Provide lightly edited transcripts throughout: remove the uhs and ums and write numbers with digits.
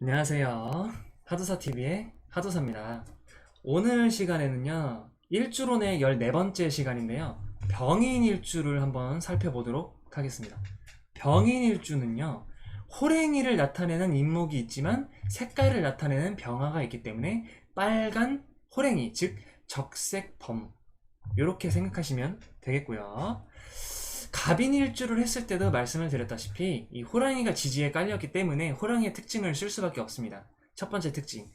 안녕하세요. 하도사TV의 하도사입니다. 오늘 시간에는요, 일주론의 14번째 시간인데요, 병인일주를 한번 살펴보도록 하겠습니다. 병인일주는요, 호랭이를 나타내는 인목이 있지만 색깔을 나타내는 병화가 있기 때문에 빨간 호랭이, 즉 적색범, 이렇게 생각하시면 되겠고요. 갑인일주를 했을 때도 말씀을 드렸다시피 이 호랑이가 지지에 깔렸기 때문에 호랑이의 특징을 쓸 수밖에 없습니다. 첫 번째 특징,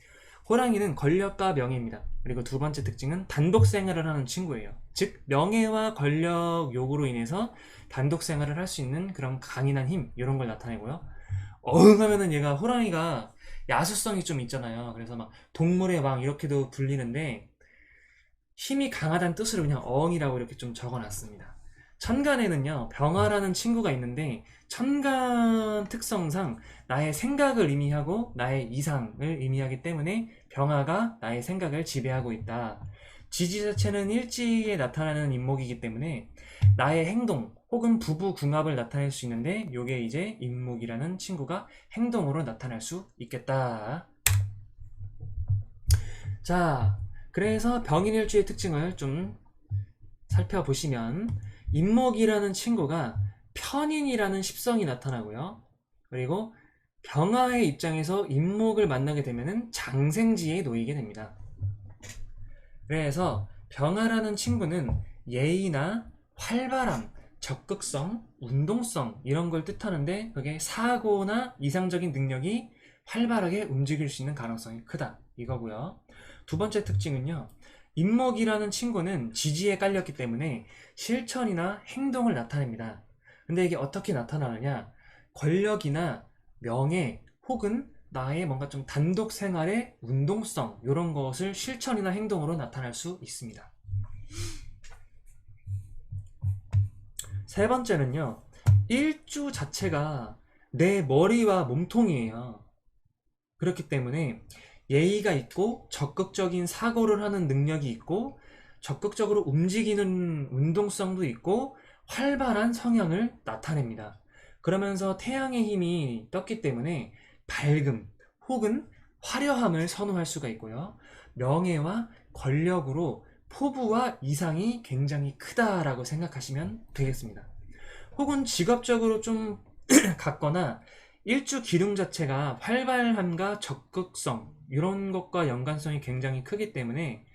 호랑이는 권력과 명예입니다. 그리고 두 번째 특징은 단독 생활을 하는 친구예요. 즉 명예와 권력 요구로 인해서 단독 생활을 할 수 있는 그런 강인한 힘, 이런 걸 나타내고요. 어흥하면은 얘가, 호랑이가 야수성이 좀 있잖아요. 그래서 막 동물의 왕 이렇게도 불리는데, 힘이 강하다는 뜻으로 그냥 어흥이라고 이렇게 좀 적어놨습니다. 천간에는요, 병화라는 친구가 있는데, 천간 특성상 나의 생각을 의미하고 나의 이상을 의미하기 때문에 병화가 나의 생각을 지배하고 있다. 지지 자체는 일지에 나타나는 인목이기 때문에 나의 행동 혹은 부부궁합을 나타낼 수 있는데, 요게 이제 인목이라는 친구가 행동으로 나타날 수 있겠다. 자, 그래서 병인일주의 특징을 좀 살펴보시면, 인목이라는 친구가 편인이라는 십성이 나타나고요. 그리고 병화의 입장에서 인목을 만나게 되면 장생지에 놓이게 됩니다. 그래서 병화라는 친구는 예의나 활발함, 적극성, 운동성 이런 걸 뜻하는데, 그게 사고나 이상적인 능력이 활발하게 움직일 수 있는 가능성이 크다, 이거고요. 두 번째 특징은요, 인목이라는 친구는 지지에 깔렸기 때문에 실천이나 행동을 나타냅니다. 근데 이게 어떻게 나타나느냐, 권력이나 명예 혹은 나의 뭔가 좀 단독 생활의 운동성, 이런 것을 실천이나 행동으로 나타날 수 있습니다. 세 번째는요, 일주 자체가 내 머리와 몸통이에요. 그렇기 때문에 예의가 있고 적극적인 사고를 하는 능력이 있고 적극적으로 움직이는 운동성도 있고 활발한 성향을 나타냅니다. 그러면서 태양의 힘이 떴기 때문에 밝음 혹은 화려함을 선호할 수가 있고요. 명예와 권력으로 포부와 이상이 굉장히 크다라고 생각하시면 되겠습니다. 혹은 직업적으로 좀 같거나 일주 기둥 자체가 활발함과 적극성 이런 것과 연관성이 굉장히 크기 때문에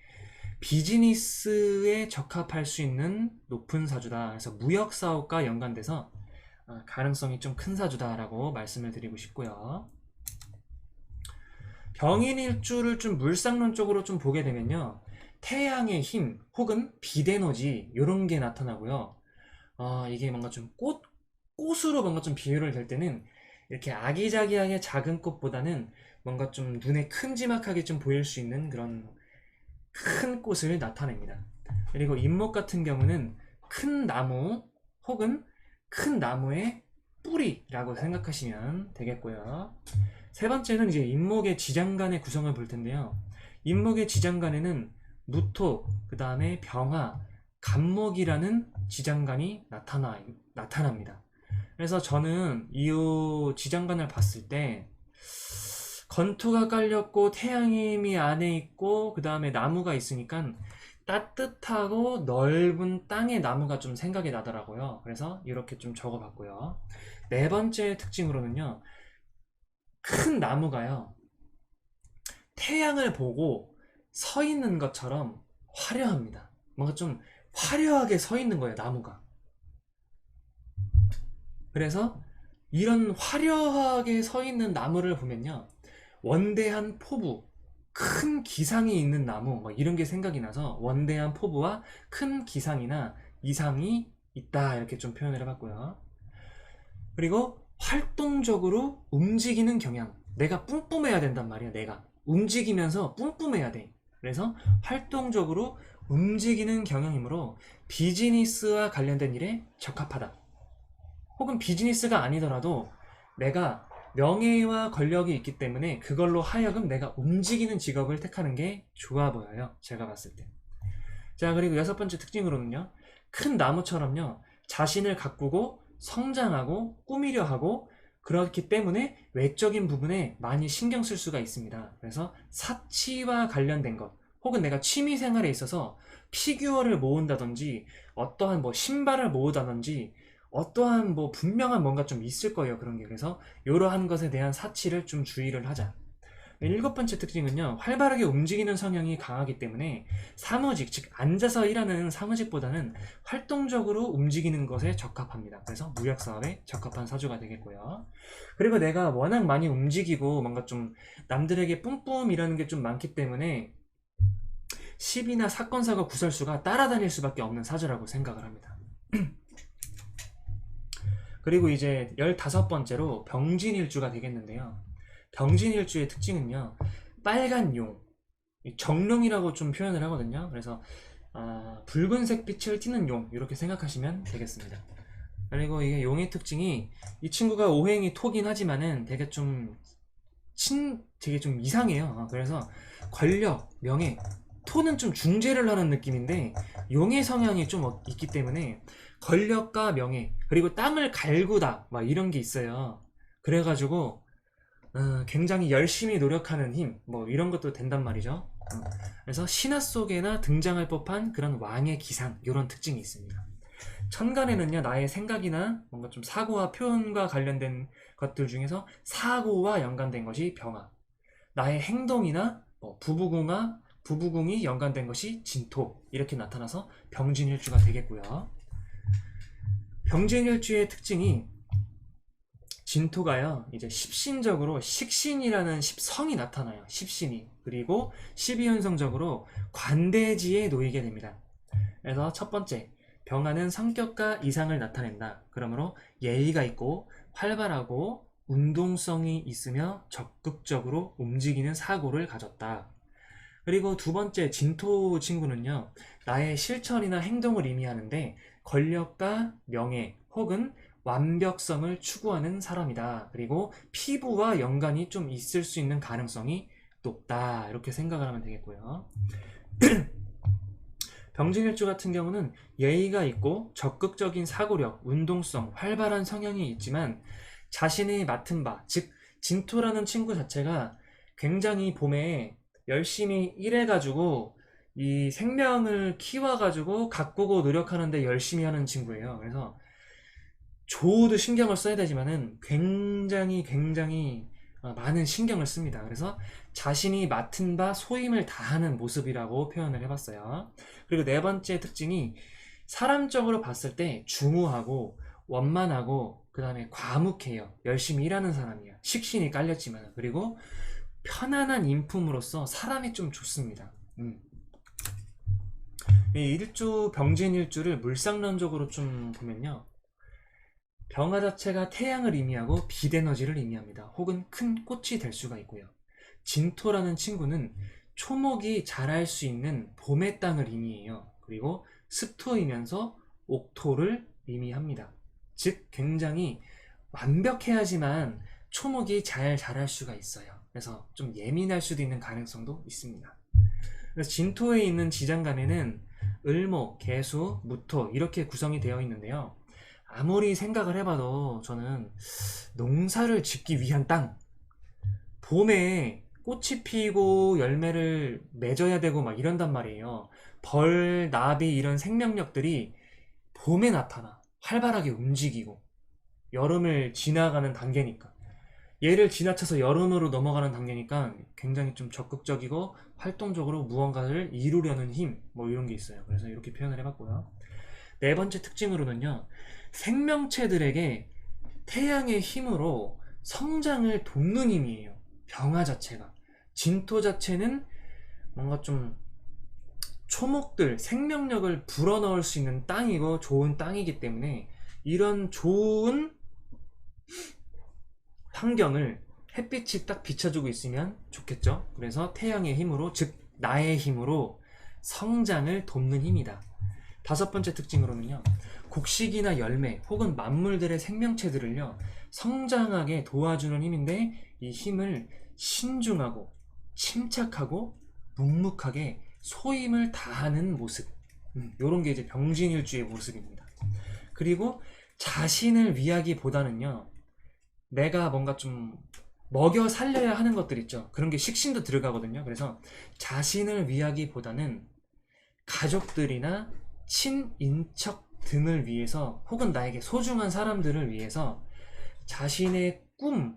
비즈니스에 적합할 수 있는 높은 사주다. 그래서 무역 사업과 연관돼서 가능성이 좀 큰 사주다라고 말씀을 드리고 싶고요. 병인일주를 좀 물상론적으로 좀 보게 되면요, 태양의 힘 혹은 빛에너지 이런 게 나타나고요. 이게 뭔가 좀 꽃으로 뭔가 좀 비유를 될 때는 이렇게 아기자기하게 작은 꽃보다는 뭔가 좀 눈에 큼지막하게 좀 보일 수 있는 그런 큰 꽃을 나타냅니다. 그리고 인목 같은 경우는 큰 나무 혹은 큰 나무의 뿌리라고 생각하시면 되겠고요. 세 번째는 이제 인목의 지장간의 구성을 볼 텐데요. 인목의 지장간에는 무토, 그 다음에 병화, 간목이라는 지장간이 나타납니다. 그래서 저는 이 지장간을 봤을 때 건투가 깔렸고 태양임이 안에 있고 그 다음에 나무가 있으니까 따뜻하고 넓은 땅의 나무가 좀 생각이 나더라고요. 그래서 이렇게 좀 적어봤고요. 네 번째 특징으로는요, 큰 나무가요, 태양을 보고 서 있는 것처럼 화려합니다. 뭔가 좀 화려하게 서 있는 거예요, 나무가. 그래서 이런 화려하게 서 있는 나무를 보면요, 원대한 포부, 큰 기상이 있는 나무, 뭐 이런 게 생각이 나서 원대한 포부와 큰 기상이나 이상이 있다, 이렇게 좀 표현을 해봤고요. 그리고 활동적으로 움직이는 경향, 내가 뿜뿜해야 된단 말이야. 내가 움직이면서 뿜뿜해야 돼. 그래서 활동적으로 움직이는 경향이므로 비즈니스와 관련된 일에 적합하다. 혹은 비즈니스가 아니더라도 내가 명예와 권력이 있기 때문에 그걸로 하여금 내가 움직이는 직업을 택하는 게 좋아 보여요, 제가 봤을 때. 자, 그리고 여섯 번째 특징으로는요, 큰 나무처럼요, 자신을 가꾸고 성장하고 꾸미려 하고 그렇기 때문에 외적인 부분에 많이 신경 쓸 수가 있습니다. 그래서 사치와 관련된 것, 혹은 내가 취미 생활에 있어서 피규어를 모은다든지 어떠한 뭐 신발을 모으다든지 어떠한 뭐 분명한 뭔가 좀 있을 거예요. 그런 게. 그래서 이러한 것에 대한 사치를 좀 주의를 하자. 일곱 번째 특징은요, 활발하게 움직이는 성향이 강하기 때문에 사무직, 즉 앉아서 일하는 사무직보다는 활동적으로 움직이는 것에 적합합니다. 그래서 무역사업에 적합한 사주가 되겠고요. 그리고 내가 워낙 많이 움직이고 뭔가 좀 남들에게 뿜뿜이라는 게 좀 많기 때문에 시비나 사건, 사고, 구설수가 따라다닐 수밖에 없는 사주라고 생각을 합니다. 그리고 이제 15번째로 병진일주가 되겠는데요. 병진일주의 특징은요, 빨간 용, 정룡이라고 좀 표현을 하거든요. 그래서 붉은색 빛을 띠는 용, 이렇게 생각하시면 되겠습니다. 그리고 이게 용의 특징이, 이 친구가 오행이 토긴 하지만은 되게 좀 되게 좀 이상해요. 그래서 권력, 명예, 토는 좀 중재를 하는 느낌인데 용의 성향이 좀 있기 때문에 권력과 명예, 그리고 땀을 갈구다 막 이런 게 있어요. 그래가지고 굉장히 열심히 노력하는 힘, 뭐 이런 것도 된단 말이죠. 그래서 신화 속에나 등장할 법한 그런 왕의 기상, 이런 특징이 있습니다. 천간에는요, 나의 생각이나 뭔가 좀 사고와 표현과 관련된 것들 중에서 사고와 연관된 것이 병화, 나의 행동이나 뭐 부부궁이 연관된 것이 진토, 이렇게 나타나서 병진일주가 되겠고요. 병진일주의 특징이, 진토가요, 이제 십신적으로 식신이라는 십성이 나타나요. 십신이. 그리고 12연성적으로 관대지에 놓이게 됩니다. 그래서 첫 번째, 병화는 성격과 이상을 나타낸다. 그러므로 예의가 있고 활발하고 운동성이 있으며 적극적으로 움직이는 사고를 가졌다. 그리고 두 번째, 진토 친구는요, 나의 실천이나 행동을 의미하는데 권력과 명예 혹은 완벽성을 추구하는 사람이다. 그리고 피부와 연관이 좀 있을 수 있는 가능성이 높다. 이렇게 생각을 하면 되겠고요. 병진일주 같은 경우는 예의가 있고 적극적인 사고력, 운동성, 활발한 성향이 있지만 자신이 맡은 바, 즉 진토라는 친구 자체가 굉장히 봄에 열심히 일해가지고 이 생명을 키워가지고 가꾸고 노력하는데 열심히 하는 친구예요. 그래서 조도 신경을 써야 되지만은 굉장히 많은 신경을 씁니다. 그래서 자신이 맡은 바 소임을 다하는 모습이라고 표현을 해봤어요. 그리고 네 번째 특징이, 사람적으로 봤을 때 중후하고 원만하고 그 다음에 과묵해요. 열심히 일하는 사람이야. 식신이 깔렸지만. 그리고 편안한 인품으로서 사람이 좀 좋습니다. 이 일주, 병진일주를 물상론적으로 좀 보면요, 병화 자체가 태양을 의미하고 빛 에너지를 의미합니다. 혹은 큰 꽃이 될 수가 있고요. 진토라는 친구는 초목이 자랄 수 있는 봄의 땅을 의미해요. 그리고 습토이면서 옥토를 의미합니다. 즉 굉장히 완벽해야지만 초목이 잘 자랄 수가 있어요. 그래서 좀 예민할 수도 있는 가능성도 있습니다. 그래서 진토에 있는 지장간에는 을목, 개수, 무토 이렇게 구성이 되어 있는데요. 아무리 생각을 해봐도 저는 농사를 짓기 위한 땅, 봄에 꽃이 피고 열매를 맺어야 되고 막 이런단 말이에요. 벌, 나비 이런 생명력들이 봄에 나타나 활발하게 움직이고, 여름을 지나가는 단계니까, 얘를 지나쳐서 여름으로 넘어가는 단계니까 굉장히 좀 적극적이고 활동적으로 무언가를 이루려는 힘, 뭐 이런 게 있어요. 그래서 이렇게 표현을 해봤고요. 네 번째 특징으로는요, 생명체들에게 태양의 힘으로 성장을 돕는 힘이에요. 병화 자체가. 진토 자체는 뭔가 좀 초목들, 생명력을 불어넣을 수 있는 땅이고 좋은 땅이기 때문에 이런 좋은 환경을 햇빛이 딱 비춰주고 있으면 좋겠죠. 그래서 태양의 힘으로, 즉 나의 힘으로 성장을 돕는 힘이다. 다섯 번째 특징으로는요, 곡식이나 열매 혹은 만물들의 생명체들을요 성장하게 도와주는 힘인데, 이 힘을 신중하고 침착하고 묵묵하게 소임을 다하는 모습, 이런 게 이제 병진일주의 모습입니다. 그리고 자신을 위하기보다는요, 내가 뭔가 좀 먹여 살려야 하는 것들 있죠. 그런 게 식신도 들어가거든요. 그래서 자신을 위하기보다는 가족들이나 친인척 등을 위해서 혹은 나에게 소중한 사람들을 위해서 자신의 꿈,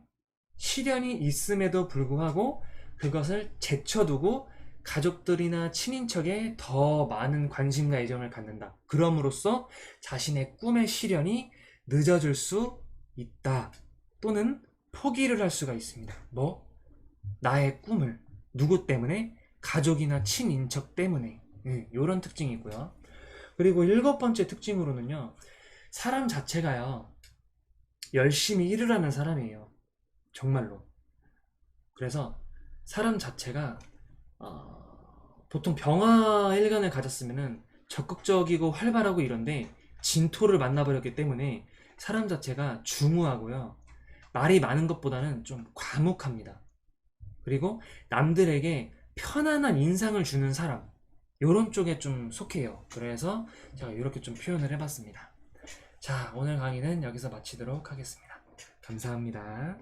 시련이 있음에도 불구하고 그것을 제쳐두고 가족들이나 친인척에 더 많은 관심과 애정을 갖는다. 그럼으로써 자신의 꿈의 실현이 늦어질 수 있다. 또는 포기를 할 수가 있습니다. 뭐? 나의 꿈을 누구 때문에? 가족이나 친인척 때문에. 이런 특징이 있고요. 그리고 7번째 특징으로는요. 사람 자체가요. 열심히 일을 하는 사람이에요. 정말로. 그래서 사람 자체가 보통 병화일간을 가졌으면은 적극적이고 활발하고 이런데 진토를 만나버렸기 때문에 사람 자체가 중후하고요. 말이 많은 것보다는 좀 과묵합니다. 그리고 남들에게 편안한 인상을 주는 사람, 요런 쪽에 좀 속해요. 그래서 제가 이렇게 좀 표현을 해봤습니다. 자, 오늘 강의는 여기서 마치도록 하겠습니다. 감사합니다.